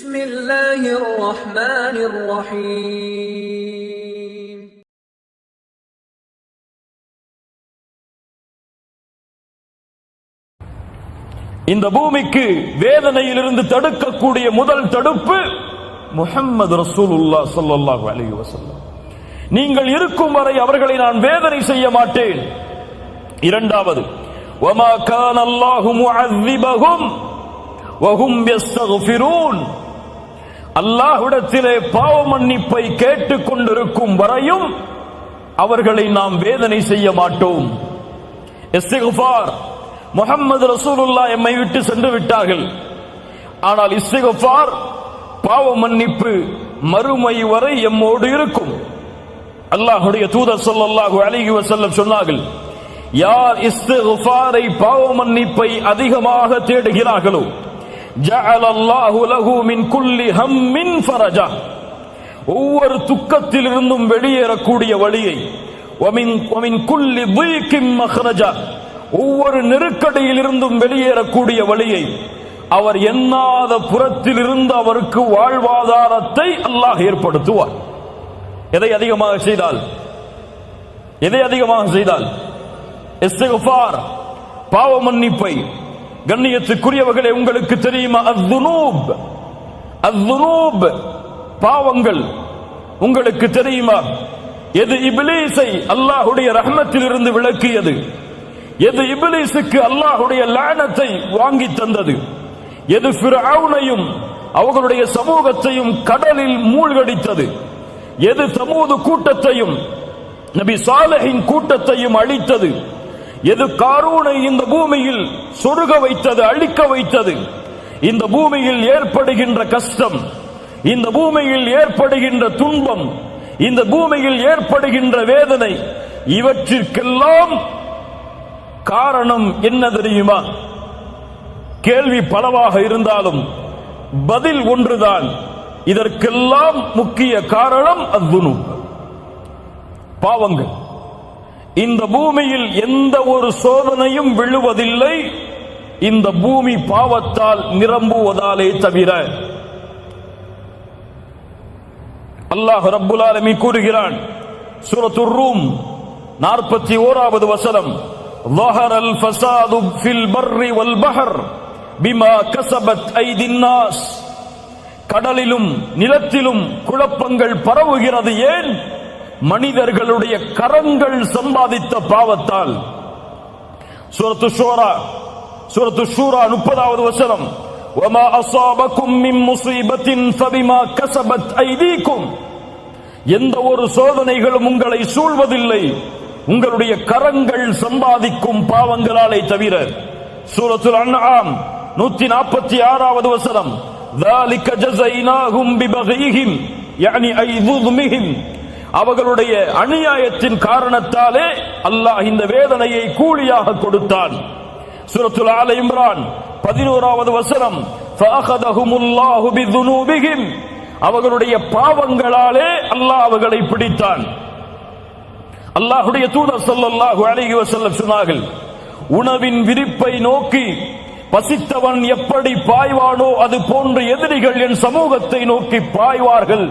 بسم الله الرحمن الرحيم இந்த பூமிக்கு வேதனையிலிருந்து தடுக்கக்கூடிய முதல் தடுப்பு முஹம்மது ரசூலுல்லாஹ் ஸல்லல்லாஹு அலைஹி வஸல்லம். நீங்கள் இருக்கும் வரை அவர்களை நான் வேதனை செய்ய மாட்டேன். இரண்டாவது, வமா கான அல்லாஹு முஅذிபஹும் வஹும் யஸ்தக்ஃபிரூன். அல்லாஹ்விடத்திலே பாவ மன்னிப்பை கேட்டுக் கொண்டிருக்கும் வரையும் அவர்களை நாம் வேதனை செய்ய மாட்டோம். இஸ்திக்ஃபார், முஹம்மது ரசூலுல்லாஹ் எம்மை விட்டு சென்று விட்டார்கள். ஆனால் இஸ்திக்ஃபார், பாவ மன்னிப்பு மறுமை வரை எம்மோடு இருக்கும். அல்லாஹ்வுடைய தூதர் ஸல்லல்லாஹு அலைஹி வஸல்லம் சொன்னார்கள், யார் இஸ்திக்ஃபாரை பாவ மன்னிப்பை அதிகமாக தேடுகிறார்களோ ஜஅலல்லாஹு லஹு மின் குல்லி ஹம்மின் ஃபரஜா, ஒவ்வொரு துக்கத்திலிருந்தும் வெளியேறக்கூடிய வழியை, வமின் குல்லி தீகின் மக்ரஜா, ஒவ்வொரு நெருக்கடியிலிருந்தும் வெளியேறக்கூடிய வழியை, அவர் எண்ணாத புறத்திலிருந்து அவருக்கு வாழ்வாதாரத்தை அல்லாஹ் ஏற்படுத்துவார். எதை அதிகமாக செய்தால் இஸ்திக்ஃபார், பாவ மன்னிப்பை. கண்ணியத்துக்குரியவர்களே, உங்களுக்கு தெரியுமா, அஸ்ஸுனூப் பாவங்கள் உங்களுக்கு தெரியுமா? எது இப்லீஸை அல்லாஹ்வுடைய ரஹ்மத்தில் இருந்து விலக்கியது, எது இப்லீஸுக்கு அல்லாஹ்வுடைய லானத்தை வாங்கி தந்தது, எது ஃபிர்அவுனையும் அவர்களுடைய சமூகத்தையும் கடலில் மூழ்கடித்தது, எது தமூது கூட்டத்தையும் நபி சாலிஹின் கூட்டத்தையும் அழித்தது, எது காரூனை இந்த பூமியில் சொருக வைத்தது, அழிக்க வைத்தது, இந்த பூமியில் ஏற்படுகின்ற கஷ்டம், இந்த பூமியில் ஏற்படுகின்ற துன்பம், இந்த பூமியில் ஏற்படுகின்ற வேதனை, இவற்றிற்கெல்லாம் காரணம் என்ன தெரியுமா? கேள்வி பலவாக இருந்தாலும் பதில் ஒன்றுதான். இதற்கெல்லாம் முக்கிய காரணம் அஸ்ஸுனூப், பாவங்கள். இந்த பூமியில் எந்த ஒரு சோதனையும் விழுவதில்லை, இந்த பூமி பாவத்தால் நிரம்புவதாலே தவிர. அல்லாஹ் ரப்புல் ஆலமீன் கூறுகிறான், சூரத்துர் ரூம் 41வது வசனம், ظهر الفساد في البر والبحر بما كسبت أيدي الناس. கடலிலும் நிலத்திலும் குழப்பங்கள் பரவுகிறது. ஏன்? மனிதர்களுடைய கரங்கள் சம்பாதித்த பாவத்தால். சூரத்து ஷூரா 30வது வசனம், وما أصابكم من مصيبة فبما كسبت أيديكم. எந்த ஒரு சோதனைகளும் உங்களை சூழ்வதில்லை, உங்களுடைய கரங்கள் சம்பாதிக்கும் பாவங்களாலே தவிர. சூரத்துல் அன்ஆம் 146வது வசனம், ذلك جزيناهم ببغيهم يعني أي ظلمهم. அவர்களுடைய அநியாயத்தின் காரணத்தாலே அல்லாஹ் இந்த வேதனையை கூலியாக கொடுத்தான். சூரத்துல் ஆல இம்ரான் 11வது வசனம், فأخذهم الله بذنوبهم. அவர்களுடைய பாவங்களாலே அல்லாஹ் அவர்களை பிடித்தான். அல்லாஹ்வுடைய தூதர் ஸல்லல்லாஹு அலைஹி வஸல்லம் சொன்னார்கள், உணவின் விரிப்பை நோக்கி பசித்தவன் எப்படி பாய்வானோ அது போன்ற எதிரிகள் என் சமூகத்தை நோக்கி பாய்வார்கள்.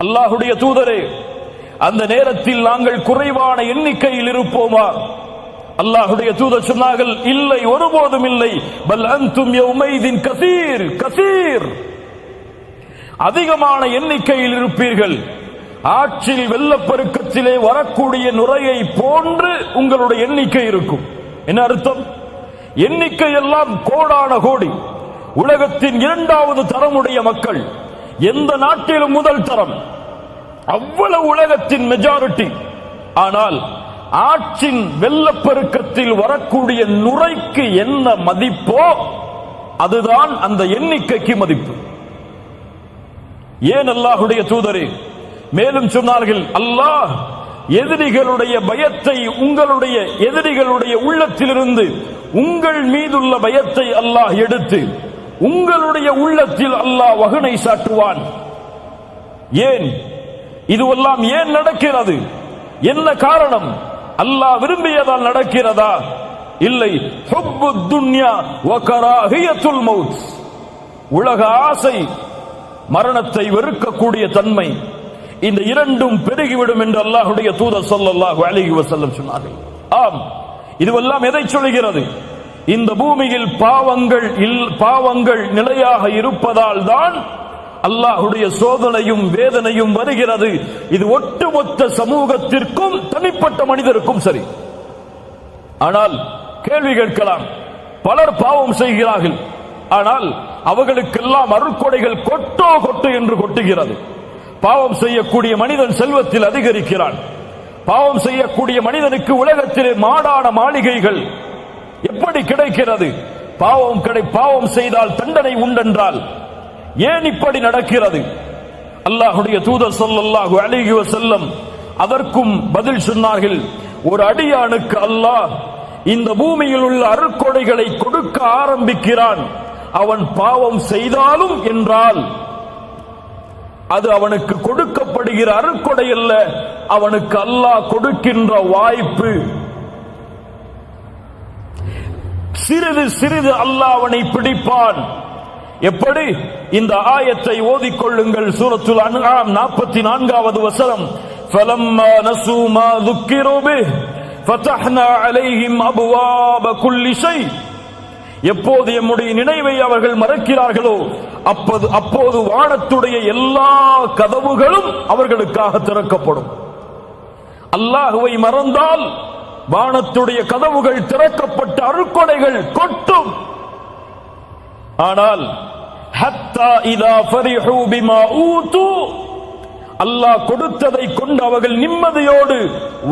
அல்லாஹ்வுடைய தூதரே, அந்த நேரத்தில் நாங்கள் குறைவான எண்ணிக்கையில் இருப்போமா? அல்லாஹ்வுடைய தூதர் சொன்னார்கள், இல்லை, ஒருபோதும் இல்லை. பல் அன்தும் யௌமைதின் கஸீர், அதிகமான எண்ணிக்கையில் இருப்பீர்கள். ஆற்றில் வெள்ளப்பெருக்கத்திலே வரக்கூடிய நுரையை போன்று உங்களுடைய எண்ணிக்கை இருக்கும். என்ன அர்த்தம்? எண்ணிக்கை எல்லாம் கோடான கோடி. உலகத்தின் 2வது தரமுடைய மக்கள், எந்த நாட்டிலும் முதல் தரம், அவ்வளவு உலகத்தின் மெஜாரிட்டி. ஆனால் ஆற்றின் வெள்ளப்பெருக்கத்தில் வரக்கூடிய நுரைக்கு என்ன மதிப்போ அதுதான் அந்த எண்ணிக்கைக்கு மதிப்பு. ஏன் அல்லாஹ்வுடைய தூதரே மேலும் சொன்னார்கள், அல்லாஹ் எதிரிகளுடைய பயத்தை, உங்களுடைய எதிரிகளுடைய உள்ளத்திலிருந்து உங்கள் மீதுள்ள பயத்தை அல்லாஹ் எடுத்து உங்களுடைய உள்ளத்தில் அல்லாஹ் வகுனை சாட்டுவான். ஏன் இதுவெல்லாம் ஏன் நடக்கிறது? என்ன காரணம்? அல்லாஹ் விரும்பியதால் நடக்கிறதா? இல்லை. ஹுப்புத் துன்யா வ கராஹியத்துல் மௌத், உலக ஆசை, மரணத்தை வெறுக்கக்கூடிய தன்மை, இந்த இரண்டும் பெருகிவிடும் என்று அல்லாஹ்வுடைய தூதர் ஸல்லல்லாஹு அலைஹி வஸல்லம் சொன்னார்கள். ஆம், இதுவெல்லாம் எதை சொல்கிறது? இந்த பூமியில் பாவங்கள் நிலையாக இருப்பதால் தான் அல்லாஹ்வுடைய சோதனையும் வேதனையும் வருகிறது. இது ஒட்டுமொத்த சமூகத்திற்கும் தனிப்பட்ட மனிதருக்கும் சரி. ஆனால் கேள்வி கேட்கலாம், பலர் பாவம் செய்கிறார்கள், ஆனால் அவர்களுக்கெல்லாம் அருட்கொடைகள் கொட்டு என்று கொட்டுகிறது. பாவம் செய்யக்கூடிய மனிதன் செல்வத்தில் அதிகரிக்கிறான். பாவம் செய்யக்கூடிய மனிதனுக்கு உலகத்திலே மாடான மாளிகைகள் எப்படி கிடைக்கிறது? பாவம் செய்தால் தண்டனை உண்டென்றால் ஏன் இப்படி நடக்கிறது? அல்லாஹ்வுடைய தூதர் ஸல்லல்லாஹு அலைஹி வஸல்லம் அதற்கும் பதில் சொன்னார்கள். ஒரு அடியானுக்கு அல்லாஹ் இந்த பூமியில் உள்ள அருட்கொடைகளை கொடுக்க ஆரம்பிக்கிறான். அவன் பாவம் செய்தாலும் என்றால் அது அவனுக்கு கொடுக்கப்படுகிற அருட்கொடை அல்ல, அவனுக்கு அல்லாஹ் கொடுக்கின்ற வாய்ப்பு. சிறிது சிறிது அல்லாஹ் அவனை பிடிப்பான். எப்படி? இந்த ஆயத்தை ஓதிக்கொள்ளுங்கள். சூரத்துல் அன்ஆம் 44வது வசனம். ஃபலம்மா நஸூ மா ذُكِّرُوا بِهِ فَتَحْنَا عَلَيْهِمْ أَبْوَابَ كُلِّ شَيْءٍ. எப்போது எம்முடைய நினைவை அவர்கள் மறக்கிறார்களோ அப்போது வானத்துடைய எல்லா கதவுகளும் அவர்களுக்காக திறக்கப்படும். அல்லாஹ்வை மறந்தால் வானத்துடைய கதவுகள் திறக்கப்பட்ட அருட்கொடைகள் கொட்டும். ஆனால் ஹத்தா இதா ஃபரிஹூ பிமா ஊது, அல்லாஹ் கொடுத்ததை கொண்டு அவர்கள் நிம்மதியோடு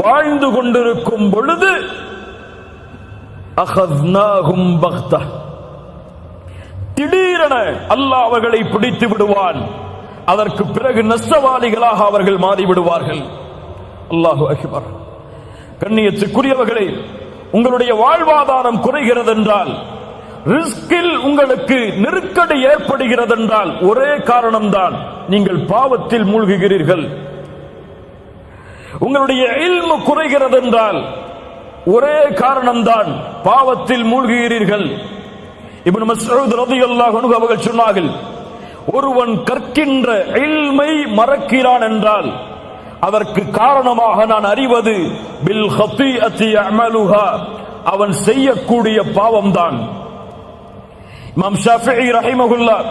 வாழ்ந்து கொண்டிருக்கும் பொழுது அகத்னாஹும் பக்தா, திடீரென அல்லாஹ் அவர்களை பிடித்து விடுவான். அதற்கு பிறகு நஷ்டவாளிகளாக அவர்கள் மாறிவிடுவார்கள். அல்லாஹு அக்பர். கண்ணியத்துக்குரியவர்களே, உங்களுடைய வாழ்வாதாரம் குறைகிறது என்றால், ரிஸ்கில் உங்களுக்கு நெருக்கடி ஏற்படுகிறது என்றால் ஒரே காரணம்தான், நீங்கள் பாவத்தில் மூழ்குகிறீர்கள். உங்களுடைய இல்மு குறைகிறது என்றால் ஒரே காரணம்தான், பாவத்தில் மூழ்குகிறீர்கள். இப்னு மஸ்ஊத் ரலியல்லாஹு அன்ஹு அவர்கள் சொன்னார்கள், ஒருவன் கற்கின்ற இல்மை மறக்கிறான் என்றால் அதற்கு காரணமாக நான் அறிவது பில் ஹதீஅத்தி யஅமலுஹா, அவன் செய்யக்கூடிய பாவம்தான். இமாம் ஷாஃபிஈ ரஹிமஹுல்லாஹ்,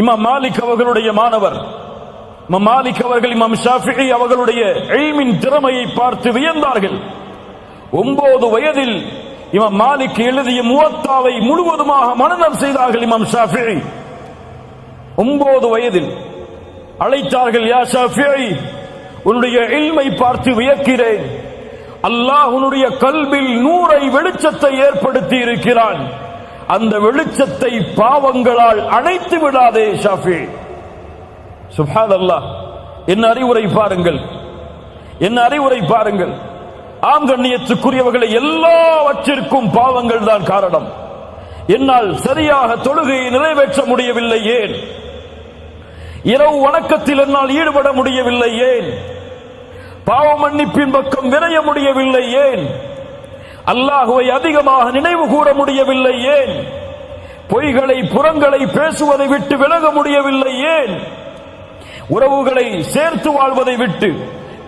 இமாம் மாலிக் அவர்களுடைய மாணவர். இமாம் மாலிக் அவர்கள் இமாம் ஷாஃபிஈ அவர்களுடைய இல்மின் திறமையை பார்த்து வியந்தார்கள். 9 வயதில் இமாம் மாலிக் எழுதிய முவத்தாவை முழுவதுமாக மனனம் செய்தார்கள். இமாம் ஷாஃபிஈ 9 வயதில் அழைத்தார்கள், யா ஷாஃபிஈ, உன்னுடைய இல்மை பார்த்து வியக்கிறேன். அல்லாஹ் உன்னுடைய கல்பில் நூரை வெளிச்சத்தை ஏற்படுத்தி இருக்கிறான். அந்த வெளிச்சத்தை பாவங்களால் அணைத்து விடாதே ஷாஃபிஈ. சுப்ஹானல்லாஹ். என்ன அறிவுரை பாருங்கள், என்ன அறிவுரை பாருங்கள். ஆம் கண்ணியத்துக்குரியவர்களை, எல்லாவற்றிற்கும் பாவங்கள் தான் காரணம். என்னால் சரியாக தொழுகையை நிறைவேற்ற முடியவில்லை, ஏன்? இரவு வணக்கத்தில் என்னால் ஈடுபட முடியவில்லை, ஏன்? பாவ மன்னிப்பின் பக்கம் விரைய முடியவில்லை, ஏன்? அல்லாஹுவை அதிகமாக நினைவு கூற முடியவில்லை, ஏன்? பொய்களை புறங்களை பேசுவதை விட்டு விலக முடியவில்லை, ஏன்? உறவுகளை சேர்த்து வாழ்வதை விட்டு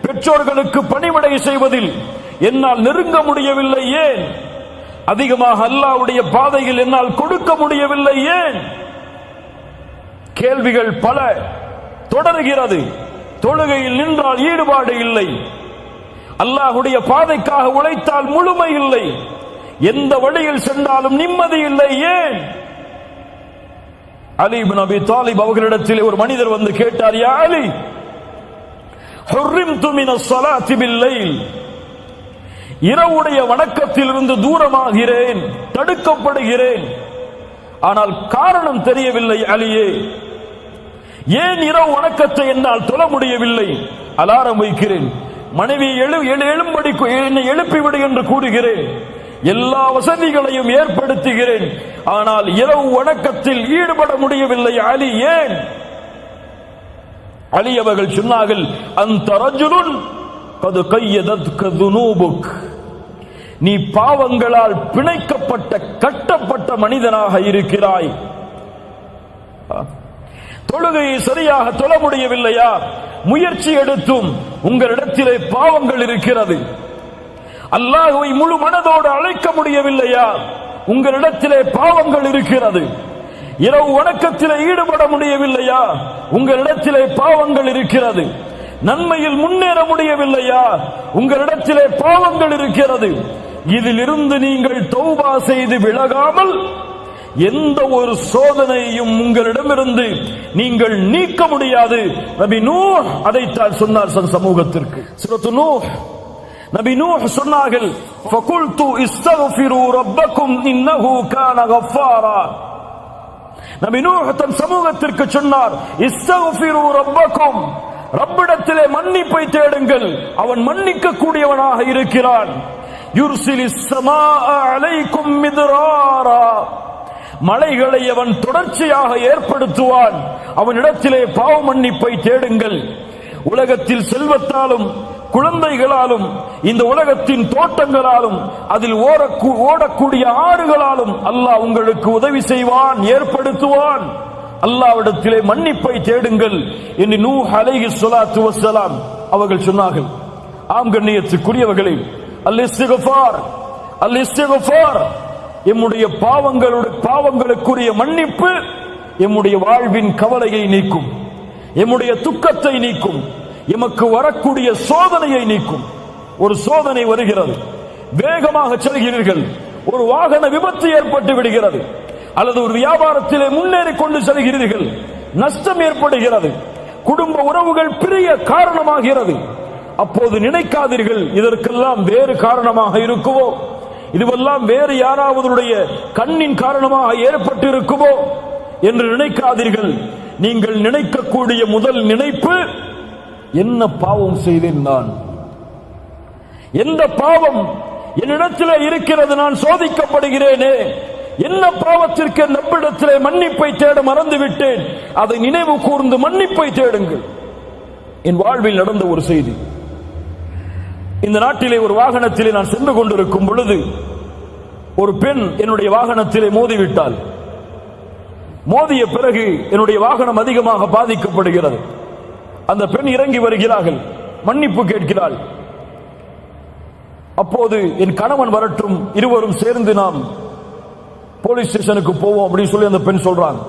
பெற்றோர்களுக்கு பணிவிடை செய்வதில் என்னால் நெருங்க முடியவில்லை, ஏன்? அதிகமாக அல்லாஹ்வுடைய பாதையில் என்னால் கொடுக்க முடியவில்லை, ஏன்? கேள்விகள் பல தொடர்கிறது. தொழுகையில் நின்றால் ஈடுபாடு இல்லை, அல்லாஹ்வுடைய பாதைக்காக உழைத்தால் முழுமை இல்லை, எந்த வழியில் சென்றாலும் நிம்மதி இல்லை, ஏன்? அலி இப்னு அபி தாலிப் அவர்களிடத்தில் ஒரு மனிதர் வந்து கேட்டார், யா அலி, ஹுர்ரிம்து மினஸ் ஸலாத்தி பில்-லைல், இரவுடைய வணக்கத்திலிருந்து தூரமாகிறேன், தடுக்கப்படுகிறேன். ஆனால் காரணம் தெரியவில்லை அலியே, ஏன் இரவு வணக்கத்தை என்னால் தொழ முடியவில்லை? அலாரம் வைக்கிறேன், மனைவியை எழும்படி என்னை எழுப்பிவிடு என்று கூறுகிறேன், எல்லா வசதிகளையும் ஏற்படுத்துகிறேன், ஆனால் இரவு வணக்கத்தில் ஈடுபட முடியவில்லை அலி, ஏன்? அலி அவர்கள் சொன்னார்கள், அந்த ரஜுலுன் கது கையதத்க துனூபுக், நீ பாவங்களால் பிணைக்கப்பட்ட கட்டப்பட்ட மனிதனாக இருக்கிறாய். தொழுகையை சரியாக தொழ முடியவில்லையா? முயற்சி எடுத்தும் உங்களிடத்திலே பாவங்கள் இருக்கிறது. அல்லாஹ்வை முழு மனதோடு அழைக்க முடியவில்லையா? உங்களிடத்திலே பாவங்கள் இருக்கிறது. இரவு வணக்கத்திலே ஈடுபட முடியவில்லையா? உங்களிடத்திலே பாவங்கள் இருக்கிறது. நன்மையில் முன்னேற முடியவில்லையா? உங்களிடத்திலே பாவங்கள் இருக்கிறது. இதிலிருந்து நீங்கள் தௌபா செய்து விலகாமல் எந்த ஒரு சோதனையும் உங்களிடமிருந்து நீங்கள் நீக்க முடியாது. நபி நூஹ் அதைத்தான் சொன்னார் சமூகத்திற்கு. சூரத்து நூஹ், நபி நூஹ் சொன்னார்கள், ஃபகுல்து இஸ்தக்ஃபிரு ரப்பக்கும் இன்னஹு கான கஃபாரா. நபி நூஹ் தன் சமூகத்திற்கு சொன்னார், இஸ்தக்ஃபிரு ரப்பக்கும், ரப்பிடத்திலே மன்னிப்பை தேடுங்கள், அவன் மன்னிக்க கூடியவனாக இருக்கிறான். யுர்சிலிஸ் ஸமாஅ அலைக்கும் மித்ராரா, மலைகளை அவன் தொடர்ச்சியாக ஏற்படுத்துவான். அவனிடத்திலே பாவ மன்னிப்பை தேடுங்கள். உலகத்தில் செல்வத்தாலும் குழந்தைகளாலும் இந்த உலகத்தின் தோட்டங்களாலும் அதில் ஓடக்கூடிய ஆறுகளாலும் அல்லாஹ் உங்களுக்கு உதவி செய்வான், ஏற்படுத்துவான். அல்லாஹ்விடத்திலே மன்னிப்பை தேடுங்கள் என்று நூஹ் அலைஹிஸ்ஸலாத்து வஸ்ஸலாம் அவர்கள் சொன்னார்கள். ஆம் கண்ணியத்துக்குரியவர்களே, அல்-இஸ்திக்ஃபார், அல்-இஸ்திக்ஃபார் எம்முடைய பாவங்களுக்குரிய மன்னிப்பு எம்முடைய வாழ்வின் கவலையை நீக்கும், எம்முடைய துக்கத்தை நீக்கும், எமக்கு வரக்கூடிய சோதனையை நீக்கும். ஒரு சோதனை வருகிறது, வேகமாக செல்கிறீர்கள், ஒரு வாகன விபத்து ஏற்பட்டு விடுகிறது, அல்லது ஒரு வியாபாரத்திலே முன்னேறி கொண்டு செல்கிறீர்கள், நஷ்டம் ஏற்படுகிறது, குடும்ப உறவுகள் பிரிய காரணமாகிறது. அப்போது நினைக்காதீர்கள் இதற்கெல்லாம் வேறு காரணமாக இருக்குமோ, இதுவெல்லாம் வேறு யாராவதுடைய கண்ணின் காரணமாக ஏற்பட்டு இருக்குமோ என்று நினைக்காதீர்கள். நீங்கள் நினைக்கக்கூடிய முதல் நினைப்பு, என்ன பாவம் செய்தேன் நான், எந்த பாவம் என்னிடத்திலே இருக்கிறது, நான் சோதிக்கப்படுகிறேனே, என்ன பாவத்திற்கு நம்மிடத்திலே மன்னிப்பை தேட மறந்துவிட்டேன், அதை நினைவு கூர்ந்து மன்னிப்பை தேடுங்கள். என் வாழ்வில் நடந்த ஒரு செய்தி. இந்த நாட்டிலே ஒரு வாகனத்திலே நான் சென்று கொண்டிருக்கும் பொழுது ஒரு பெண் என்னுடைய வாகனத்திலே மோதிவிட்டாள். மோதிய பிறகு என்னுடைய வாகனம் அதிகமாக பாதிக்கப்படுகிறது. அந்த பெண் இறங்கி வருகிறார்கள், மன்னிப்பு கேட்கிறாள். அப்போது என் கணவன் வரட்டும், இருவரும் சேர்ந்து நாம் போலீஸ் ஸ்டேஷனுக்கு போவோம் அப்படின்னு சொல்லி அந்த பெண் சொல்றாங்க.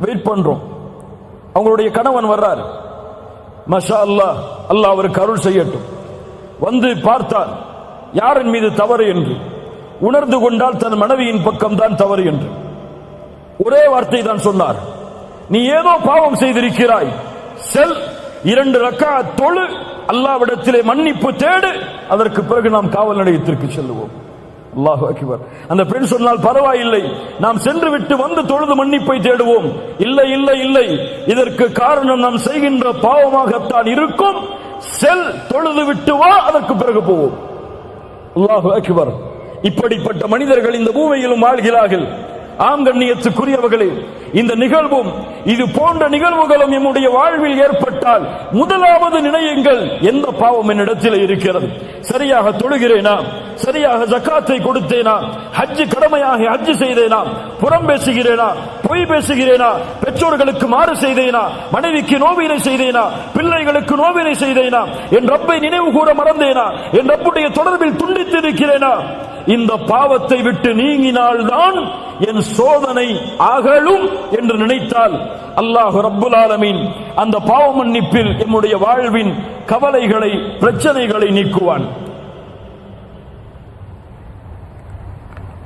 வெயிட் பண்றோம். அவங்களுடைய கணவன் வர்றார். மாஷா அல்லாஹ், அல்லாஹ் அவருக்கு அருள் செய்யட்டும். வந்து பார்த்தார் யாரின் மீது தவறு என்று. உணர்ந்து கொண்டால் தன் மனைவியின் பக்கம் தான் தவறு என்று ஒரே வார்த்தை தான் சொன்னார். நீ ஏதோ பாவம் செய்திருக்கிறாய், செல் 2 ரக்காத் தொழு, அல்லாஹ்விடத்திலே மன்னிப்பு தேடு, அதற்கு பிறகு நாம் காவல் நிலையத்திற்கு செல்லுவோம். அல்லாஹு அக்பர். அந்த பெண் சொன்னால் பரவாயில்லை, நாம் சென்று விட்டு வந்து தொழுது மன்னிப்பை தேடுவோம். இல்லை இல்லை இல்லை, இதற்கு காரணம் நாம் செய்கின்ற பாவமாகத்தான் இருக்கும். செல், தொழுது விட்டு வா, அதற்கு பிறகு போவோம். அல்லாஹு அக்பர். இப்படிப்பட்ட மனிதர்கள் இந்த பூமியிலும் வாழ்கிறார்கள். ஆம் கண்ணியத்துக்குரியவர்களே, இந்த நிகழ்வும் இது போன்ற நிகழ்வுகளும் நம்முடைய வாழ்வில் ஏற்பட்டால் முதலாவது நினையுங்கள், எந்த பாவம் என்னிடத்தில் இருக்கிறது? சரியாக தொழுகிறேனா? சரியாக ஜக்காத்தை கொடுத்தேனா? ஹஜ் கடமையாகி ஹஜ் செய்தேனா? புறம் பேசுகிறேனா? பொய் பேசுகிறேனா? பெற்றோர்களுக்கு மாறு செய்தேனா? மனைவிக்கு நோவினை செய்தேனா? பிள்ளைகளுக்கு நோவினை செய்தேனா? என் ரப்பை நினைவு கூற மறந்தேனா? என் ரப்புடைய தொடர்பில் துண்டித்திருக்கிறேனா? இந்த பாவத்தை விட்டு நீங்கினால்தான் என் சோதனை அகலும் என்று நினைத்தால் அல்லாஹ் ரப்புல் ஆலமீன் அந்த பாவ மன்னிப்பில் என்னுடைய வாழ்வின் கவலைகளை, பிரச்சனைகளை நீக்குவான்.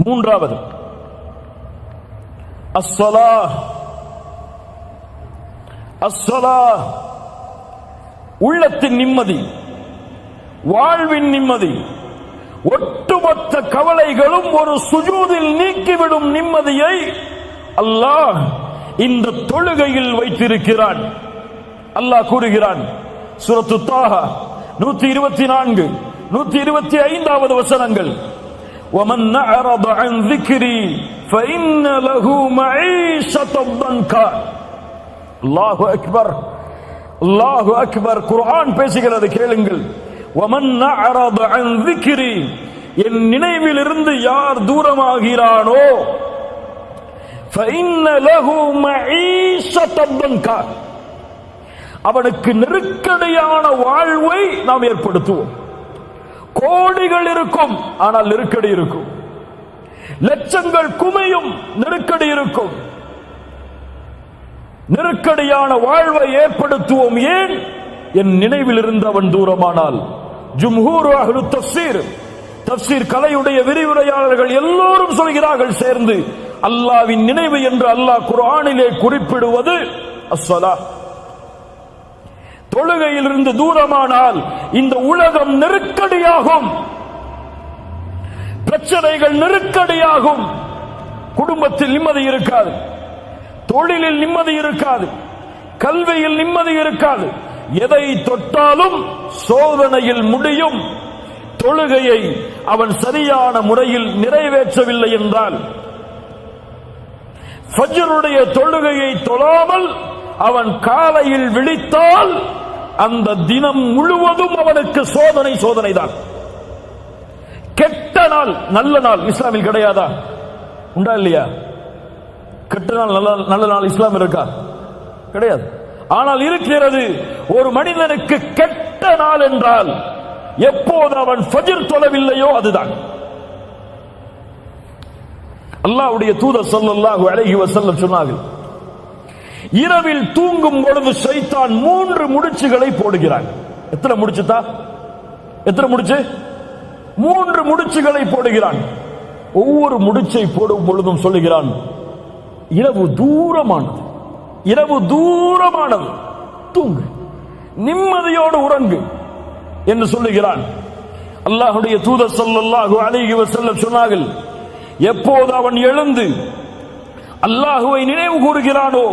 மூன்றாவது, அஸ்ஸலாஹ். அஸ்ஸலாஹ் உள்ளத்தின் நிம்மதி, வாழ்வின் நிம்மதி, ஒட்டுமொத்த கவலைகளும் ஒரு சுஜூதில் நீக்கிவிடும் நிம்மதியை அல்லாஹ் இந்த தொழுகையில் வைத்திருக்கிறான். அல்லாஹ் கூறுகிறான், சூரத்து தாஹா 124, 125வது வசனங்கள், وَمَنْ أَعْرَضَ عَنْ ذِكْرِي فَإِنَّ لَهُ مَعِيشَةً ضَنْكًا. அல்லாஹு அக்பர், அல்லாஹு அக்பர். குர்ஆன் பேசுகிறது, கேளுங்கள். وَمَنْ أَعْرَضَ عَنْ ذِكْرِي, என் நினைவிலிருந்து யார் தூரமாகிறானோ, فإن له معيشة ضنكا, அவனுக்கு நெருக்கடியான வாழ்வை நாம் ஏற்படுத்துவோம். கோடிகள் இருக்கும், ஆனால் நெருக்கடி இருக்கும். லட்சங்கள் குமையும், நெருக்கடி இருக்கும். நெருக்கடியான வாழ்வை ஏற்படுத்துவோம். ஏன்? என் நினைவில் இருந்தவன் தூரமானால். ஜும்ஹூர் அஹ்லு தஃப்ஸீர், தஃப்ஸீர் கலையுடைய விரிவுரையாளர்கள் எல்லோரும் சொல்கிறார்கள் சேர்ந்து, அல்லாஹ்வின் நினைவு என்று அல்லாஹ் குர்ஆனிலே குறிப்பிடுவது அஸ்ஸலாத். தொழுகையிலிருந்து தூரமானால் இந்த உலகம் நெருக்கடியாகும், பிரச்சனைகள் நெருக்கடியாகும். குடும்பத்தில் நிம்மதி இருக்காது, தொழிலில் நிம்மதி இருக்காது, கல்வியில் நிம்மதி இருக்காது. எதை தொட்டாலும் சோதனையில் முடியும். தொழுகையை அவன் சரியான முறையில் நிறைவேற்றவில்லை என்றால், ஃபஜ்ருடைய தொழுகையை தொழாமல் அவன் காலையில் விழித்தால் அந்த தினம் முழுவதும் அவனுக்கு சோதனை சோதனைதான். கெட்ட நாள் நல்ல நாள் இஸ்லாமில் கிடையாதா? உண்டா இல்லையா? கெட்ட நாள் நல்ல நாள் இஸ்லாம் இருக்கா? கிடையாது. ஆனால் இருக்கிறது. ஒரு மனிதனுக்கு கெட்ட நாள் என்றால் எப்போது அவன் ஃபஜ்ர் தொழவில்லையோ அதுதான். அல்லாஹ்வுடைய தூதர் ஸல்லல்லாஹு அலைஹி வஸல்லம் சொன்னார்கள், இரவில் தூங்கும் பொழுது ஷைத்தான் 3 முடிச்சுகளை போடுகிறான். எத்தனை முடிச்சுதா? எத்தனை முடிச்சு? 3 முடிச்சுகளை போடுகிறான். ஒவ்வொரு முடிச்சை போடும் பொழுதும் சொல்லுகிறான், இரவு தூரமானது, இரவு தூரமானது, தூங்கு, நிம்மதியோடு உறங்கு என்று சொல்லுகிறான். அல்லாஹ்வுடைய தூதர் ஸல்லல்லாஹு அலைஹி வஸல்லம் சொன்னார்கள், எப்போது அவன் எழுந்து அல்லாஹுவை நினைவு கூறுகிறானோ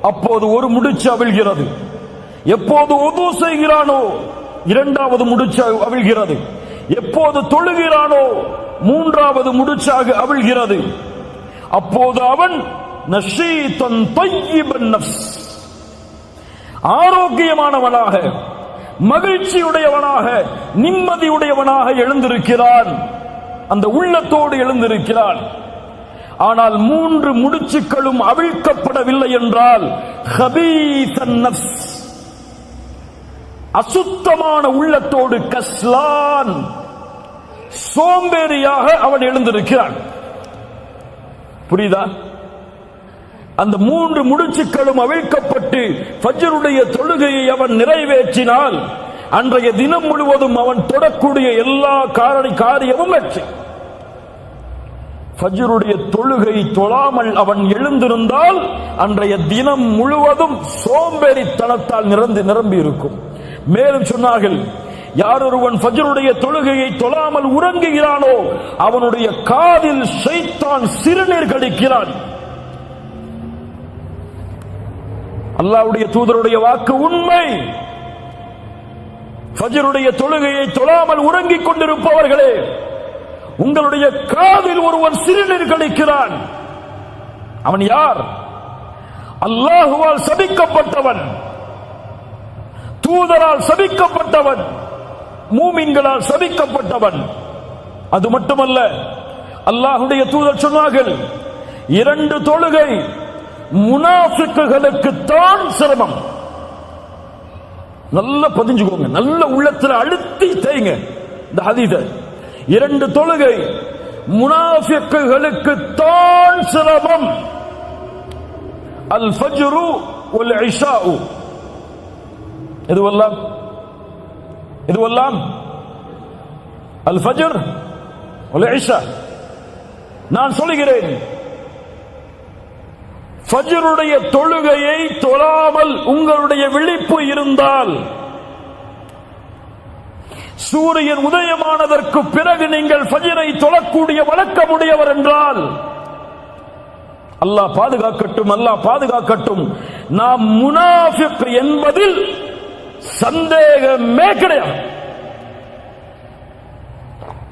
அப்போது ஒரு முடிச்சு அவிழ்கிறது. எப்போது உது செய்கிறானோ 2வது முடிச்சு அவிழ்கிறது. எப்போது தொழுகிறானோ 3வது முடிச்சாக அவிழ்கிறது. அப்போது அவன் நஷீதன் தய்யிபன் நஃப்ஸ், ஆரோக்கியமானவனாக, மகிழ்ச்சியுடையவனாக, நிம்மதியுடையவனாக எழுந்திருக்கிறான். அந்த உள்ளத்தோடு எழுந்திருக்கிறான். ஆனால் 3 முடிச்சுக்களும் அவிழ்க்கப்படவில்லை என்றால் ஹபீஸன் நஃப்ஸ், அசுத்தமான உள்ளத்தோடு, கஸ்லான், சோம்பேறியாக அவன் எழுந்திருக்கிறான். புரியுதா? அந்த 3 முடிச்சுக்களும் அவிழ்க்கப்பட்டு ஃபஜ்ருடைய தொழுகையை அவன் நிறைவேற்றினால் அன்றைய தினம் முழுவதும் அவன் தொடக்கூடிய எல்லா காரியமும் வெற்றி. ஃபஜ்ருடைய தொழுகை தொழாமல் அவன் எழுந்திருந்தால் அன்றைய தினம் முழுவதும் சோம்பேறித்தனத்தால் நிரம்பி இருக்கும். மேலும் சொன்னார்கள், யார் ஒருவன் ஃபஜ்ருடைய தொழுகையை தொழாமல் உறங்குகிறானோ அவனுடைய காதில் ஷைத்தான் சிறுநீர் கடிக்கிறான். அல்லாஹ்வுடைய தூதருடைய வாக்கு உண்மை. ஃபஜ்ருடைய தொழுகையை தொழாமல் உறங்கிக் கொண்டிருப்பவர்களே, உங்களுடைய காதில் ஒருவன் சிறுநீர் கழிக்கிறான். அவன் யார்? அல்லாஹுவால் சபிக்கப்பட்டவன், தூதரால் சபிக்கப்பட்டவன், மூமின்களால் சபிக்கப்பட்டவன். அது மட்டுமல்ல, அல்லாஹ்வுடைய தூதர் சொன்னார்கள், 2 தொழுகை முனாஃபிக்குகளுக்கு தான் சிரமம். நல்லா பதிஞ்சுக்கோங்க, நல்ல உள்ளத்துல அழுத்தி தேய்ங்க இந்த ஹதீஸை. 2 தொழுகை முனாஃபிக்குகளுக்கு தான் சிரமம். அல் ஃபஜ்ரு வல் இஷாஉ, இதுவெல்லாம் அல் ஃபஜ்ர் வல் இஷா. நான் சொல்கிறேன், ஃபஜ்ருடைய தொழுகையை தொழாமல் உங்களுடைய விழிப்பு இருந்தால், சூரியன் உதயமானதற்கு பிறகு நீங்கள் ஃபஜ்ரை தொழக்கூடிய வழக்கமுடையவர் என்றால், அல்லாஹ் பாதுகாக்கட்டும், அல்லாஹ் பாதுகாக்கட்டும், நாம் முனாஃபிக் என்பதில் சந்தேகமே கிடையாது.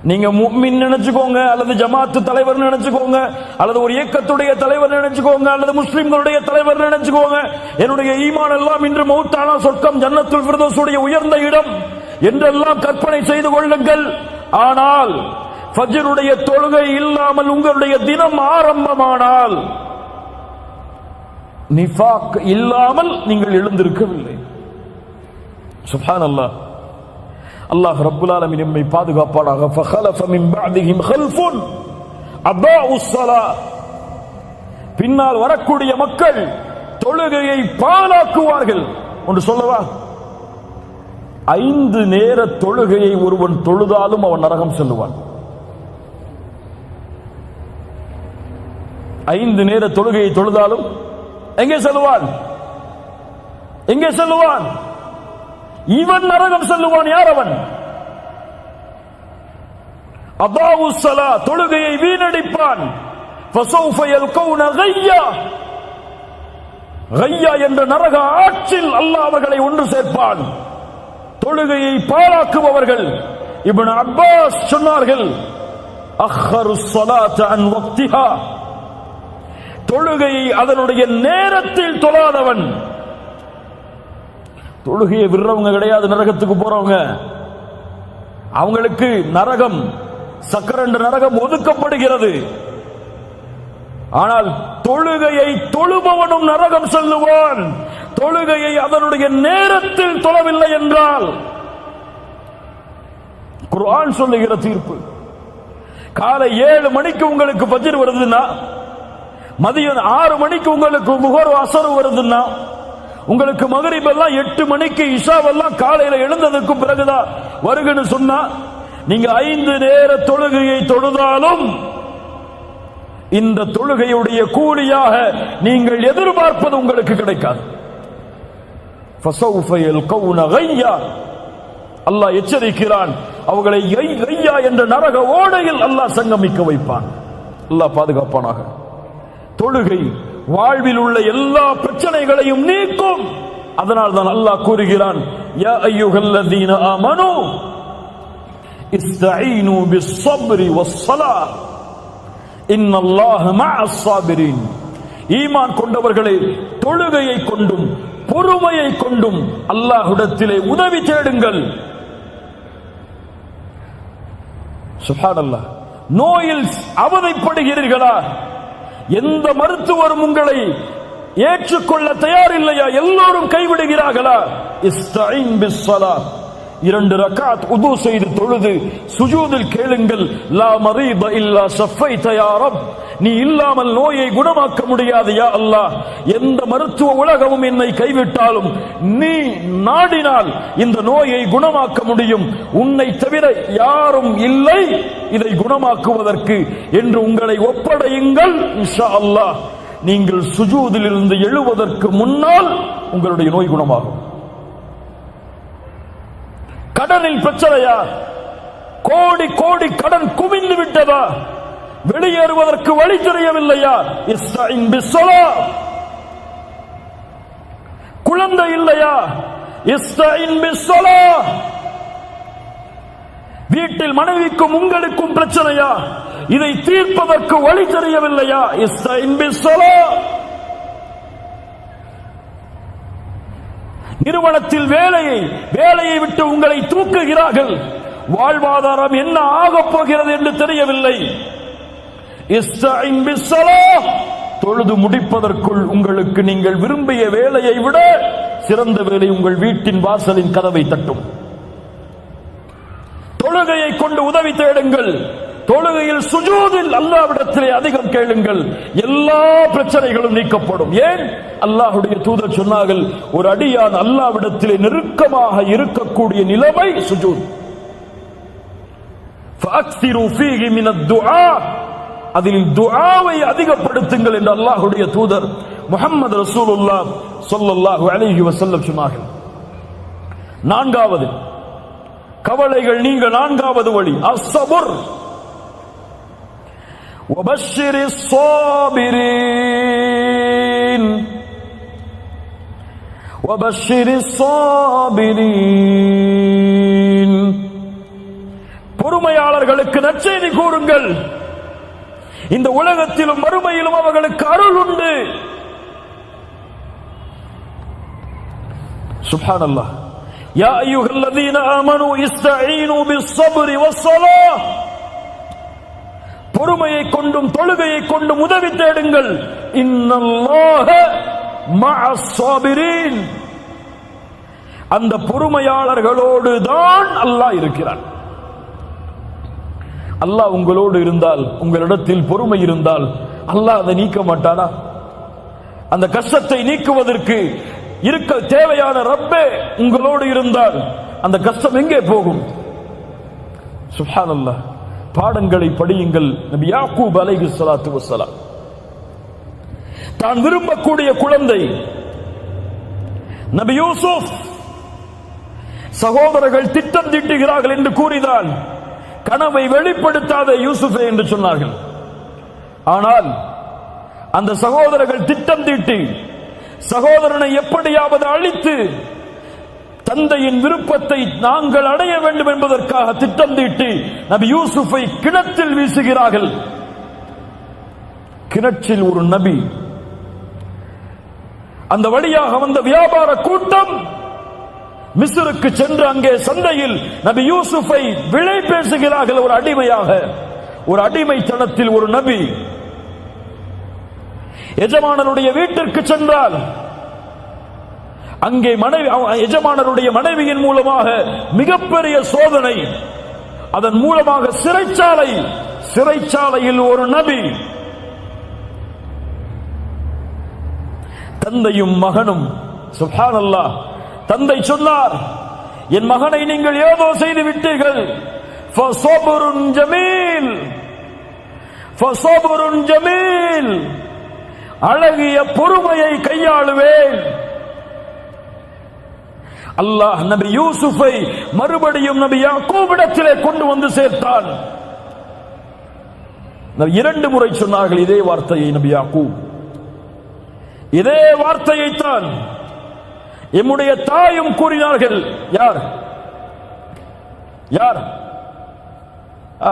நீங்க முஃமின் நினைச்சுக்கோங்க, அல்லது ஜமாத்து தலைவர் நினைச்சுக்கோங்க, அல்லது ஒரு இயக்கத்துடைய தலைவர் நினைச்சுக்கோங்க, அல்லது முஸ்லிம்களுடைய தலைவர் நினைச்சுக்கோங்க. என்னுடைய ஈமான் எல்லாம் இன்று மௌத்தானா சொர்க்கம் ஜன்னத்துல் ஃபிர்தௌஸுடைய உயர்ந்த இடம் என்றெல்லாம் கற்பனை செய்து கொள்ளுங்கள். ஆனால் ஃபஜ்ருடைய தொழுகை இல்லாமல் உங்களுடைய தினம் ஆரம்பமானால் நிஃபாக் இல்லாமல் நீங்கள் எழுந்திருக்கவில்லை. சுப்ஹானல்லாஹ். அல்லாஹ் ரப்புல் ஆலமீன் நம்மை பாதுகாப்பானாக. ஃபഖலஃப மின் பஅதிஹிம் கல்ஃபுன் அதாஉஸ் ஸலாத், பின்னால் வரக்கூடிய மக்கள் தொழுகையை பாழாக்குவார்கள். ஒன்று சொல்லவா, 5 நேர தொழுகையை ஒருவன் தொழுதாலும் அவன் நரகம் செல்லுவான். 5 நேர தொழுகையை தொழுதாலும் எங்கே செல்லுவான்? எங்கே செல்லுவான்? இவன் நரகம் செல்லுவான். யார் அவன்? அதாஉஸ் ஸலாத், தொழுகையை வீணடிப்பான். ஃபஸௌஃப யல்கௌன கய்யா, கய்யா என்ற நரக ஆற்றில் அல்லாஹ் அவர்களை ஒன்று சேர்ப்பான். தொழுகையை பாழாக்குபவர்கள். இப்னு அப்பாஸ் சொன்னார்கள், அக்ஹருஸ் ஸலாத அன் வக்திஹா, தொழுகையை அதனுடைய நேரத்தில் தொழாதவன். தொழுகையை விடுறவங்க கிடையாது நரகத்துக்கு போறவங்க. அவங்களுக்கு நரகம், சக்கரண்ட நரகம் ஒதுக்கப்படுகிறது. ஆனால் தொழுகையை தொழுபவனும் நரகம் செல்லுவான். தொழுகையை அதனுடைய நேரத்தில் தொழவில்லை என்றால். குர்ஆன் சொல்லுகிற தீர்ப்பு, காலை 7 மணிக்கு உங்களுக்கு ஃபஜ்ர் வருதுன்னா, மதியம் 6 மணிக்கு உங்களுக்கு முஹர் அஸர் வருதுன்னா, உங்களுக்கு மக்ரிப் எல்லாம் 8 மணிக்கு, இஷாவெல்லாம் காலையில எழுந்ததுக்கு பிறகுதான் வருகன்னு சொன்னா, நீங்க 5 நேர தொழுகையை தொழுதாலும் இந்த தொழுகையுடைய கூலியாக நீங்கள் எதிர்பார்ப்பது உங்களுக்கு கிடைக்காது. ஃபஸௌஃப யல்கௌன கய்யா, அல்லாஹ் எச்சரிக்கிறான். அவர்களை கய்யா என்ற நரக ஓடையில் அல்லாஹ் சங்கமிக்க வைப்பான். அல்லாஹ் பாதுகாப்பானாக. தொழுகை வாழ்வில் உள்ள எல்லா பிரச்சனைகளையும் நீக்கும். அதனால் தான் அல்லாஹ் கூறுகிறான், யா அய்யுஹல்லதீன ஆமனூ இஸ்தஈனு பிஸ்ஸப்ரி வஸ்ஸலாஹ் இன்னல்லாஹ மஅஸ் ஸாபிரீன். ஈமான் கொண்டவர்களே, தொழுகையை கொண்டும் பொறுமையை கொண்டும் அல்லாஹ்விடத்திலே உதவி தேடுங்கள். சுப்ஹானல்லாஹ். நோயில் அவதைப்படுகிறீர்களா? எந்த மருத்துவரும் உங்களை ஏற்றுக்கொள்ள தயாரில்லையா? எல்லோரும் கைவிடுகிறார்களா? இஸ்தஈன் பிஸ்ஸலாத், 2 ரக்அத் உது செய்து தொழுது சுஜூதில் கேளுங்கள், லா மரீத இல்லா ஷஃபைத யா ரப், நீ இல்லாமல் நோயை குணமாக்க முடியாது யா அல்லாஹ். எந்த மருத்துவ உலகமும் என்னை கைவிட்டாலும் நீ நாடினால் இந்த நோயை குணமாக்க முடியும். உன்னை தவிர யாரும் இல்லை இதை குணமாக்குவதற்கு என்று உங்களை ஒப்படையுங்கள். இன்ஷா அல்லாஹ் நீங்கள் சுஜூதில் இருந்து எழுவதற்கு முன்னால் உங்களுடைய நோய் குணமாகும். கடனில் பிரச்சனையா? கோடி கோடி கடன் குவிந்து விட்டதா? வெளியேறுவதற்கு வழி தெரியவில்லையா? இஸ்தஈன் பிஸ்ஸலாத். குழந்தை இல்லையா? இஸ்தஈன் பிஸ்ஸலாத். வீட்டில் மனைவிக்கும் உங்களுக்கும் பிரச்சனையா? இதை தீர்ப்பதற்கு வழி தெரியவில்லையா? இஸ்தஈன் பிஸ்ஸலாத். நிறுவனத்தில் வேலையை விட்டு உங்களை தூக்குகிறார்கள். வாழ்வாதாரம் என்ன ஆகப் போகிறது என்று தெரியவில்லை. இஸ்தஈன் பிஸ்ஸலாத். தொழுது முடிப்பதற்குள் உங்களுக்கு நீங்கள் விரும்பிய வேலையை விட சிறந்த வேலை உங்கள் வீட்டின் வாசலின் கதவை தட்டும். தொழுகையை கொண்டு உதவி தேடுங்கள். தொழுகையில் சுஜூதில் அல்லாஹ்விடத்திலே அதிகம் கேளுங்கள். எல்லா பிரச்சனைகளும் நீக்கப்படும். ஏன்? அல்லாஹ்வுடைய தூதர் சொன்னார்கள், ஒரு அடியான் அல்லாஹ்விடத்திலே நெருக்கமாக இருக்கக்கூடிய நிலைமை சுஜூத். ஃபஅக்ஸிரு ஃபீஹி மினத் துஆ, அதில் துஆவை அதிகப்படுத்துங்கள் என்று அல்லாஹ்வுடைய தூதர் முஹம்மது ரசூலுல்லாஹ் ஸல்லல்லாஹு அலைஹி வஸல்லம் சொன்னார்கள். 4வது கவலைகள் நீங்க 4வது வழி அஸ்ஸபர். وبشر الصابرين وبشر الصابرين. பொறுமையாளர்களுக்கு நற்செய்தி கூறுங்கள். இந்த உலகத்திலும் மறுமையிலும் அவர்களுக்கு அருள் உண்டு. சுப்ஹானல்லாஹ். யா அய்யுஹல்லதீன ஆமனூ இஸ்தஈனு பிஸ்ஸப்ரி வஸ்ஸலாஹ். பொறுமையை கொண்டும் தொழுகையை கொண்டும் உதவி தேடுங்கள். இன்னல்லாஹ மஅஸ் ஸாபிரீன். அந்த பொறுமையாளர்களோடு தான் அல்லாஹ் இருக்கிறான். அல்லாஹ் உங்களோடு இருந்தால், உங்களிடத்தில் பொறுமை இருந்தால் அல்லாஹ் அதை நீக்க மாட்டானா? அந்த கஷ்டத்தை நீக்குவதற்கு இருக்க தேவையான ரப்பே உங்களோடு இருந்தால் அந்த கஷ்டம் எங்கே போகும்? சுப்ஹானல்லாஹ். பாடங்களை படியுங்கள். நபி யாக்கூப் அலைஹிஸ்ஸலாத்து வஸ்ஸலாம் தான் விரும்பக்கூடிய குழந்தை நபி யூசுப், சகோதரர்கள் திட்டம் தீட்டுகிறார்கள் என்று கூறினால் கனவை வெளிப்படுத்தாத யூசுஃபே என்று சொன்னார்கள். ஆனால் அந்த சகோதரர்கள் திட்டம் தீட்டி சகோதரனை எப்படியாவது அழித்து தந்தையின் விருப்பத்தை நாங்கள் அடைய வேண்டும் என்பதற்காக திட்டம் தீட்டி நபி யூசுஃபை கிணற்றில் வீசுகிறார்கள். கிணற்றில் ஒரு நபி, அந்த வழியாக வந்த வியாபார கூட்டம் மிஸ்ருக்கு சென்று அங்கே சந்தையில் நபி யூசுஃபை விலை பேசுகிறார்கள். ஒரு அடிமையாக, ஒரு அடிமைத்தனத்தில் ஒரு நபி எஜமானருடைய வீட்டிற்கு சென்றால் அங்கே எஜமானருடைய மனைவியின் மூலமாக மிகப்பெரிய சோதனை, அதன் மூலமாக சிறைச்சாலையில் ஒரு நபி, தந்தையும் மகனும். சுப்ஹானல்லாஹ். தந்தை சொன்னார், என் மகனை நீங்கள் ஏதோ செய்து விட்டீர்கள். ஃபஸப்ருன் ஜமீல், ஃபஸப்ருன் ஜமீல், அழகிய பொறுமையை கையாளுவேன். அல்லாஹ் நபி யூசுஃபை மறுபடியும் நபி யாக்கூபிடத்திலே கொண்டு வந்து சேர்த்தான். இரண்டு முறை சொன்னார்கள் இதே வார்த்தையை நபி யாக்கூப். இதே வார்த்தையைத்தான் எம்முடைய தாயும் கூறினார்கள். யார் யார்?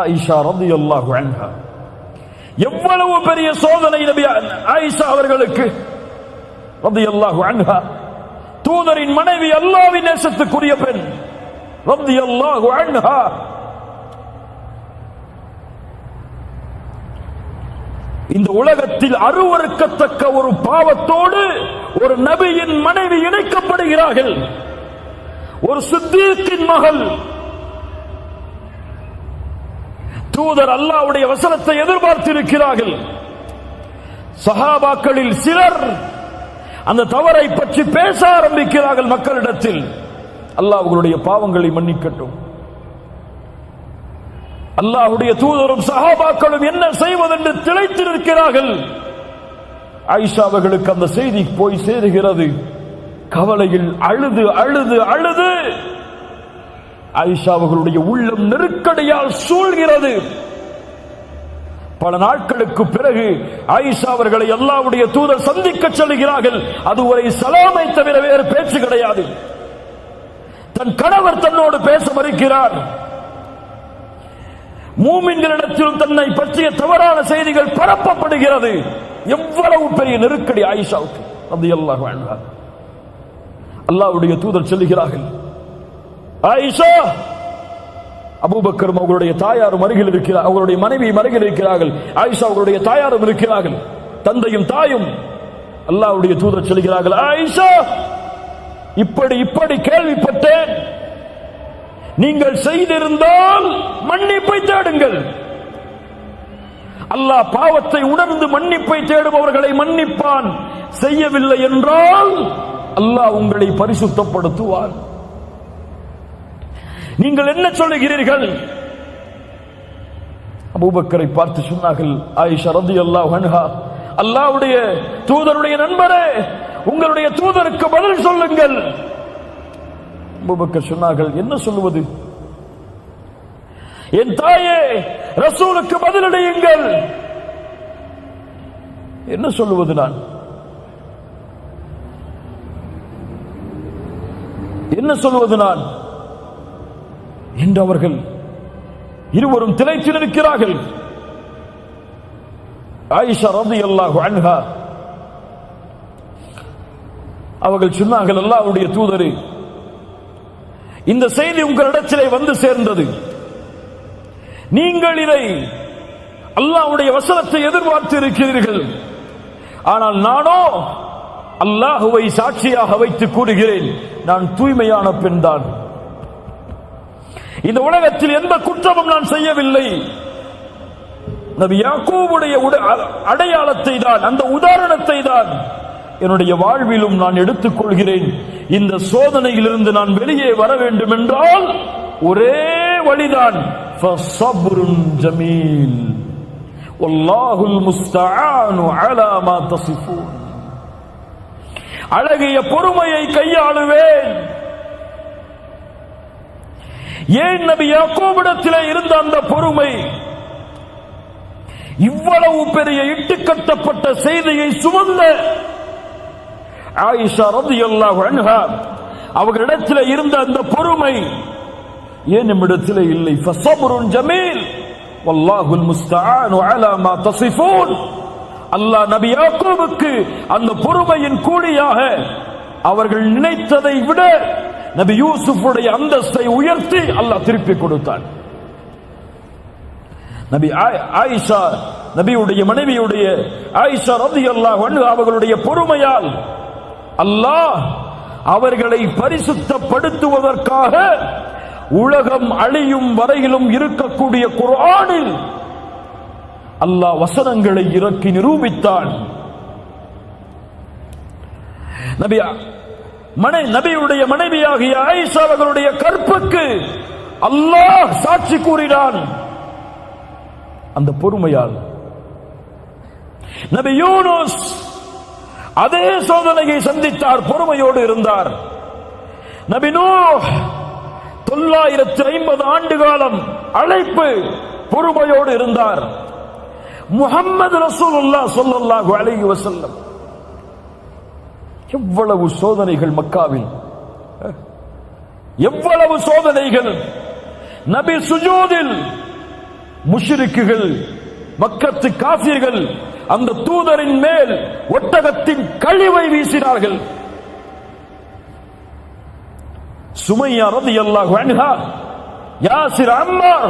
ஆயிஷா ரலியல்லாஹு அன்ஹா. எவ்வளவு பெரிய சோதனை நபி ஆயிஷா அவர்களுக்கு ரலியல்லாஹு அன்ஹா. தூதரின் மனைவி, அல்லாஹ்வின் நேசத்துக்குரிய பெண் ரலியல்லாஹு அன்ஹா. இந்த உலகத்தில் அருவருக்கத்தக்க ஒரு பாவத்தோடு ஒரு நபியின் மனைவி இணைக்கப்படுகிறார்கள். ஒரு சித்தீக்கின் மகள். தூதர் அல்லாஹ்வுடைய வசனத்தை எதிர்பார்த்திருக்கிறார்கள். சஹாபாக்களில் சிலர் அந்த தவறை பற்றி பேச ஆரம்பிக்கிறார்கள் மக்களிடத்தில். அல்லாஹ் அவர்களுடைய பாவங்களை மன்னிக்கட்டும். அல்லாஹ்வுடைய தூதரும் சஹாபாக்களும் என்ன செய்வதென்று திளைத்திருக்கிறார்கள். ஆயிஷா அவர்களுக்கு அந்த செய்தி போய் சேருகிறது. கவலையில் அழுது அழுது அழுது ஆயிஷா அவர்களுடைய உள்ளம் நெருக்கடியால் சூழ்கிறது. பல நாட்களுக்கு பிறகு ஆயிஷா அவர்களை அல்லாஹ்வுடைய தூதர் சந்திக்க செல்கிறார்கள். அதுவரை சலாமை தவிர வேறு பேச்சு கிடையாது. தன் கணவர் தன்னோடு பேச மறுக்கிறார். மூமின்களிடத்தில் தன்னை பற்றிய தவறான செய்திகள் பரப்பப்படுகிறது. எவ்வளவு பெரிய நெருக்கடி ஆயிஷாவுக்கு ரலியல்லாஹு அன்ஹா. அல்லாஹ்வுடைய தூதர் சொல்லுகிறார்கள், ஆயிஷா, அபூபக்கர் அவர்களுடைய தாயாரும் அருகில் இருக்கிறார், அவருடைய மனைவியும் அருகில் இருக்கிறார்கள். ஆயிஷா அவர்களுடைய தாயாரும் இருக்கிறார்கள், தந்தையும் தாயும். அல்லாஹ்வுடைய தூதர் சொல்லுகிறார்கள், ஆயிஷா, இப்படி கேள்விப்பட்டேன். நீங்கள் செய்திருந்தால் மன்னிப்பை தேடுங்கள். அல்லாஹ் பாவத்தை உணர்ந்து மன்னிப்பை தேடுபவர்களை மன்னிப்பான். செய்யவில்லை என்றால் அல்லாஹ் உங்களை பரிசுத்தப்படுத்துவான். நீங்கள் என்ன சொல்லுகிறீர்கள்? அபூபக்கரை பார்த்து சொன்னார்கள், ஆயிஷா ரலியல்லாஹு அன்ஹா, அல்லாஹ்வுடைய தூதருடைய நண்பரே, உங்களுடைய தூதருக்கு பதில் சொல்லுங்கள். அபூபக்கர் சொன்னார்கள், என்ன சொல்லுவது? என் தாயே, ரசூலுக்கு பதிலளியுங்கள். என்ன சொல்லுவது நான்? என்ன சொல்வது நான் என்று அவர்கள் இருவரும் திளைத்து நிற்கிறார்கள். ஆயிஷா ரலியல்லாஹு அன்ஹா அவர்கள் சொன்னார்கள், அல்லாஹ்வுடைய தூதரே, இந்த செய்தி உங்களிடத்திலே வந்து சேர்ந்தது. நீங்கள் இதை அல்லாஹ்வுடைய வசனத்தை எதிர்பார்த்து இருக்கிறீர்கள். ஆனால் நானோ அல்லாஹுவை சாட்சியாக வைத்து கூறுகிறேன், நான் தூய்மையான பெண்தான். இந்த உலகத்தில் எந்த குற்றமும் நான் செய்யவில்லை. நபி யாக்கூபுடைய அடையாளத்தை தான், அந்த உதாரணத்தை தான் என்னுடைய வாழ்விலும் நான் எடுத்துக் கொள்கிறேன். இந்த சோதனையிலிருந்து நான் வெளியே வர வேண்டும் என்றால் ஒரே வழிதான், ஃபஸப்ருன் ஜமீல் வல்லாஹுல் முஸ்தஆனு அலா மா தஸிஃபூன். அழகிய பொறுமையை கையாளுவேன். ஏன் நபி யாக்கூபிடத்திலே இருந்த அந்த பொறுமை? இவ்வளவு பெரிய இட்டுக்கட்டப்பட்ட செய்தியை சுமந்த ஆயிஷா ரலியல்லாஹு அன்ஹா அவர்களிடத்தில் இருந்த அந்த பொறுமை ஏன் நம்மிடத்தில் இல்லை? ஃபஸப்ருன் ஜமீல் வல்லாஹுல் முஸ்தஆனு அலா மா தஸிஃபூன். அல்லாஹ் நபி யாக்கூபுக்கு அந்த பொறுமையின் கூலியாக அவர்கள் நினைத்ததை விட நபி யூசுஃபுடைய அந்தஸ்தை உயர்த்தி அல்லாஹ் திருப்பி கொடுத்தான். நபி ஆயிஷா, நபியுடைய மனைவியுடைய ஆயிஷா ரலியல்லாஹு அன்ஹா அவர்களுடைய பொறுமையால் அல்லாஹ் அவர்களை பரிசுத்தப்படுத்துவதற்காக உலகம் அழியும் வரையிலும் இருக்கக்கூடிய குர்ஆனில் அல்லாஹ் வசனங்களை இறக்கி நிரூபித்தான். நபியுடைய மனைவியாகிய ஆயிஷா அவர்களுடைய கற்புக்கு அல்லாஹ் சாட்சி கூறினான் அந்த பொறுமையால். நபி யூனுஸ் அதே சோதனையை சந்தித்தார், பொறுமையோடு இருந்தார். நபி நூஹ் 950 ஆண்டு காலம் அழைப்பு, பொறுமையோடு இருந்தார். முஹம்மது ரசூலுல்லாஹ் ஸல்லல்லாஹு அலைஹி வஸல்லம் எவ்வளவு சோதனைகள் மக்காவில், எவ்வளவு சோதனைகள். நபி சுஜூதில் முஷ்ரிக்குகள், மக்கத்து காஃபிர்கள் அந்த தூதரின் மேல் ஒட்டகத்தின் கழிவை வீசினார்கள். சுமையா ரலியல்லாஹு அன்ஹா, யாசிர், அம்மார்,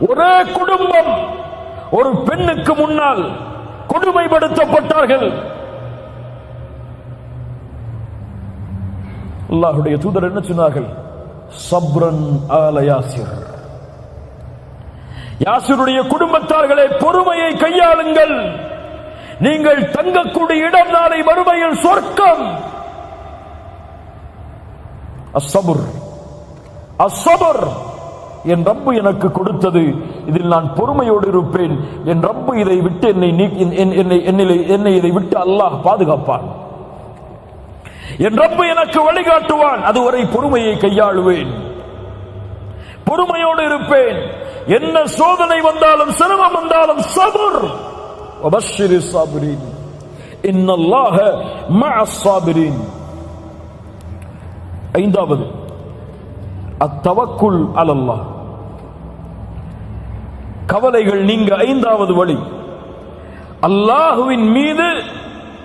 ஒரே குடும்பம் ஒரு பெண்ணுக்கு முன்னால் கொடுமைப்படுத்தப்பட்டார்கள். அல்லாஹ்வுடைய தூதர் என்ன சொன்னார்கள்? சப்ரன் ஆல யாசிர். யாசிருடைய குடும்பத்தார்களே, பொறுமையை கையாளுங்கள். நீங்கள் தங்கக்கூடிய இடம் நாளை மறுமையில் சொர்க்கம். அஸ்ஸபர், அஸ்ஸபர், என் ரப்பு எனக்கு கொடுத்தது, இதில் நான் பொறுமையோடு இருப்பேன். என் ரப்பு இதை விட்டு என்னை இதை விட்டு அல்லாஹ் பாதுகாப்பான். என் ரப்பு எனக்கு வழிகாட்டுவான். அதுவரை பொறுமையை கையாளுவேன், பொறுமையோடு இருப்பேன். என்ன சோதனை வந்தாலும், சிரமம் வந்தாலும் சபர். வபஷ்ஷிரி ஸாபிரீன் இன்னல்லாஹ மஅஸ் ஸாபிரீன். ஐந்தாவது அத்தவக்குல் அலல்லாஹ், கவலைகள் நீங்க. ஐந்தாவது வழி அல்லாஹுவின் மீது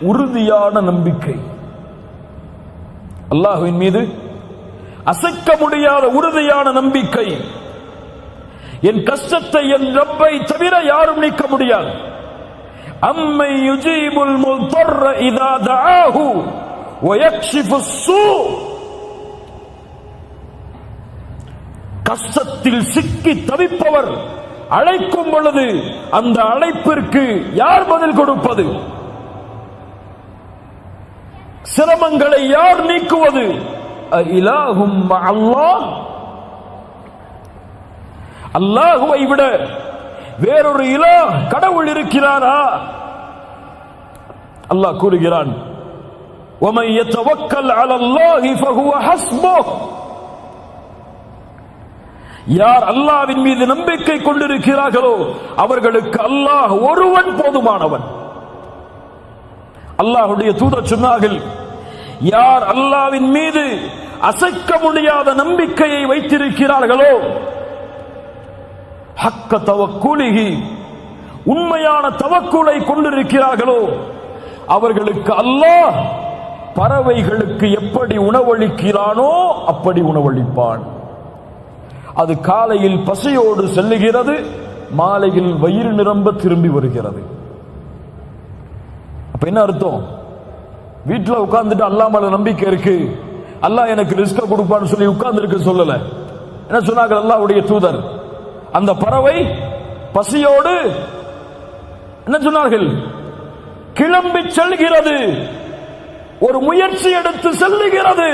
உறுதியான நம்பிக்கை. அல்லாஹுவின் மீது அசைக்க முடியாத உறுதியான நம்பிக்கை. என் கஷ்டத்தை என் ரப்பை தவிர யாரும் நீக்க முடியாது. அம்மை யுஜீபுல் முல்தர்ர இதா தஆஹு வ யக்ஷிஃபுஸ் ஸூ. கஷ்டத்தில் சிக்கி தவிப்பவர் அழைக்கும் பொழுது அந்த அழைப்பிற்கு யார் பதில் கொடுப்பது? சிரமங்களை யார் நீக்குவது? இலாஹும் அல்லாஹ், அல்லாஹுவை விட வேறொரு இலாஹ், கடவுள் இருக்கிறாரா? அல்லாஹ் கூறுகிறான், وَمَن يَتَوَكَّلْ عَلَى اللَّهِ فَهُوَ حَسْبُهُ. யார் அல்லாஹ்வின் மீது நம்பிக்கை கொண்டிருக்கிறார்களோ அவர்களுக்கு அல்லாஹ் ஒருவன் போதுமானவன். அல்லாஹ்வுடைய தூதர் சொன்னார்கள், யார் அல்லாஹ்வின் மீது அசைக்க முடியாத நம்பிக்கையை வைத்திருக்கிறார்களோ, ஹக்க தவக்குலிஹி, உண்மையான தவக்குலை கொண்டிருக்கிறார்களோ, அவர்களுக்கு அல்லாஹ் பறவைகளுக்கு எப்படி உணவளிக்கிறானோ அப்படி உணவளிப்பான். அது காலையில் பசியோடு செல்லுகிறது, மாலையில் வயிறு நிரம்ப திரும்பி வருகிறது. அப்ப என்ன அர்த்தம்? வீட்டில் உட்கார்ந்துட்டு அல்லாஹ் மேல நம்பிக்கை இருக்கு, அல்லாஹ் எனக்கு ரிஸ்க கொடுப்பான்னு சொல்லி உட்கார்ந்து இருக்க சொல்லல. என்ன சொன்னாங்க அல்லாஹ்வுடைய தூதர்? அந்த பறவை பசியோடு என்ன சொன்னார்கள்? கிளம்பி செல்கிறது, ஒரு முயற்சி எடுத்து செல்லுகிறது.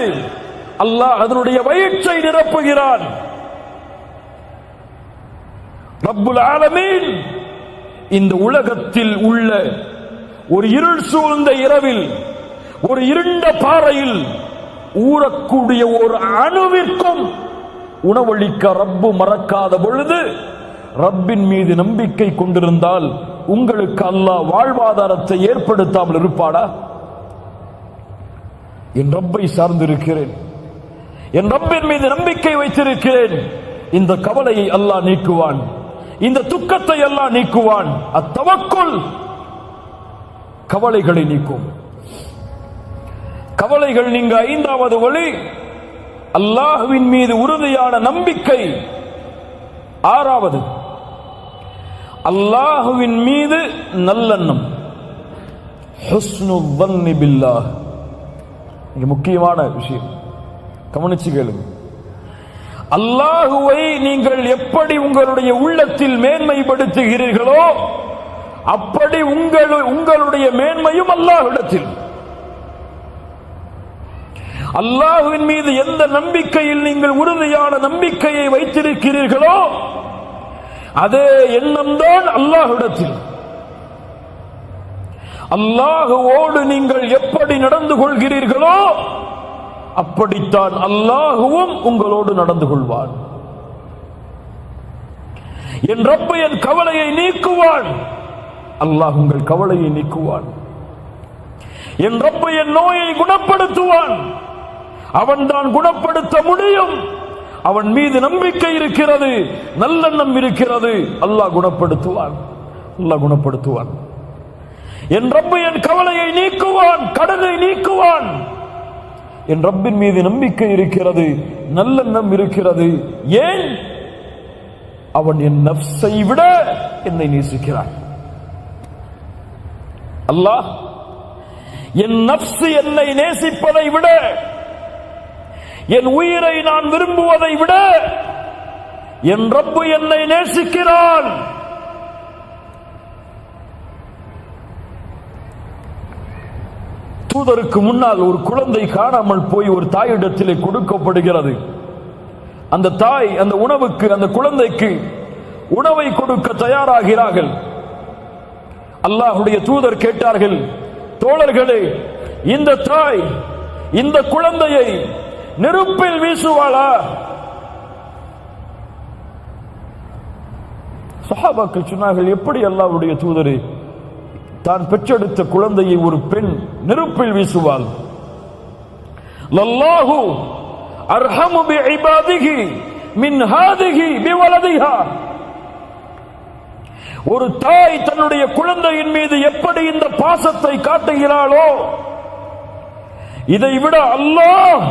அல்லாஹ் அதனுடைய வயிற்றை நிரப்புகிறான். ரப்புல் ஆலமீன் இந்த உலகத்தில் உள்ள ஒரு இருள் சூழ்ந்த இரவில், ஒரு இருண்ட பாறையில் ஊறக்கூடிய ஒரு அணுவிற்கும் உணவளிக்க ரப்பு மறக்காத பொழுது, ரப்பின் மீது நம்பிக்கை கொண்டிருந்தால் உங்களுக்கு அல்லாஹ் வாழ்வாதாரத்தை ஏற்படுத்தாமல் இருப்பாடா? என் ரப்பை சார்ந்திருக்கிறேன், என் ரப்பின் மீது நம்பிக்கை வைத்திருக்கிறேன். இந்த கவலையை அல்லாஹ் நீக்குவான், இந்த துக்கத்தை அல்லாஹ் நீக்குவான். அத்தவக்குல் கவலைகளை நீக்கும். கவலைகள் நீங்க ஐந்தாவது வழி அல்லாஹ்வின் மீது உறுதியான நம்பிக்கை. ஆறாவது அல்லாஹ்வின் மீது நல்லெண்ணம், ஹுஸ்னுல் வன்னி பில்லாஹ். இது முக்கியமான விஷயம், கவனிச்சு கேளுங்க. அல்லாஹுவை நீங்கள் எப்படி உங்களுடைய உள்ளத்தில் மேன்மைப்படுத்துகிறீர்களோ அப்படி உங்களுடைய மேன்மையும் அல்லாஹ்விடத்தில். அல்லாஹ்வின் மீது எந்த நம்பிக்கையில் நீங்கள் உறுதியான நம்பிக்கையை வைத்திருக்கிறீர்களோ அதே எண்ணம் தான் அல்லாஹ்விடத்தில். அல்லாஹுவோடு நீங்கள் எப்படி நடந்து கொள்கிறீர்களோ அப்படித்தான் அல்லாஹுவும் உங்களோடு நடந்து கொள்வான். என் ரப்பு என் கவலையை நீக்குவான், அல்லாஹ் உங்கள் கவலையை நீக்குவான். என் ரப்பு என் நோயை குணப்படுத்துவான், அவன் தான் குணப்படுத்த முடியும். அவன் மீது நம்பிக்கை இருக்கிறது, நல்லெண்ணம் இருக்கிறது, அல்லாஹ் குணப்படுத்துவான், அல்லாஹ் குணப்படுத்துவான். என் ரப்பு என் கவலையை நீக்குவான், கடனை நீக்குவான். என் ரப்பின் மீது நம்பிக்கை இருக்கிறது, நல்லெண்ணம் இருக்கிறது. ஏன்? அவன் என் நஃப்ஸை விட என்னை நேசிக்கிறான். அல்லாஹ் என் நஃப்ஸ் என்னை நேசிப்பதை விட, என் உயிரை நான் விரும்புவதை விட என் ரப்பு என்னை நேசிக்கிறான். தூதருக்கு முன்னால் ஒரு குழந்தை காணாமல் போய் ஒரு தாயிடத்திலே கொடுக்கப்படுகிறது. அந்த தாய் அந்த உணவுக்கு, அந்த குழந்தைக்கு உணவை கொடுக்க தயாராகிறார்கள். அல்லாஹ்வுடைய தூதர் கேட்டார்கள், தோழர்களே, இந்த தாய் இந்த குழந்தையை நெருப்பில் வீசுவாளா? சஹாபாக்கள் சொன்னார்கள், எப்படி அல்லாஹ்வுடைய தூதரே, தான் பெற்றெடுத்த குழந்தையை ஒரு பெண் நெருப்பில் வீசுவாள்? லல்லாஹு அர்ஹமு பிஇபாதிஹி மின் ஹாதிஹி பிவலதிஹா. ஒரு தாய் தன்னுடைய குழந்தையின் மீது எப்படி இந்த பாசத்தை காட்டுகிறாளோ இதை விட அல்லாஹ்